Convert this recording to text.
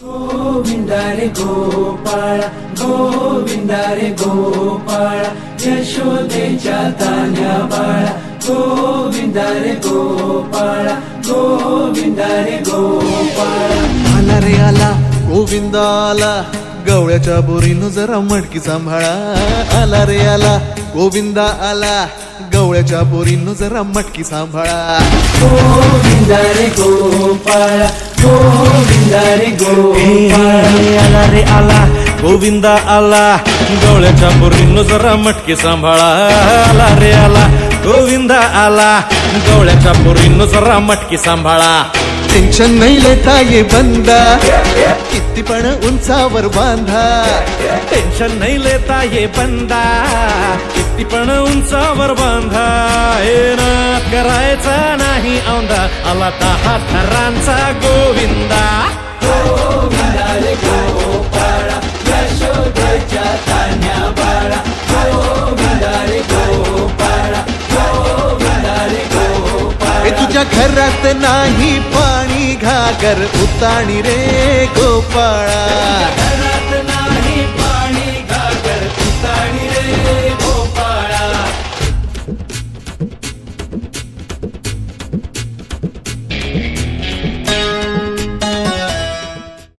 गोविंदा रे गोपाळ गोविंदा रे गोपाळ यशोदेच्या तान्या बाळा गोविंदा रे गोपाळ गोविंदा रे गोपाळ आला रे आला गोविंदा आला गवळ्याच्या बोरीनं जरा मटकी सांभाळा आला रे आला गोविंदा आला गवळ्याच्या बोरीनं जरा मटकी सांभाळा गोविंदा रे गोपाळ गोविंदा रे गोपाळ आला रे आला गोविंदा आला गवळ्याच्या बोरीनं जरा मटकी सांभाळा आला रे आला गोविंदा आला गवळ्याच्या बोरीनं जरा मटकी सांभाळा टेन्शन नाही लेता ये बंदा किती पण उंचावर बांधा टेन्शन नहीं लेता ये बंदा किती पण उंचावर बांधा ना करायचा नाही औंधा आला 10 थरांचा गोविंदा गोविंदा रे गोपाळ यशोदेच्या तान्या बाळा गोविंदा रे गोपाळ गोविंदा रे गोपाळ हे तुझ्या घरात नाही पाणी घागर उताणी रे गोपाळा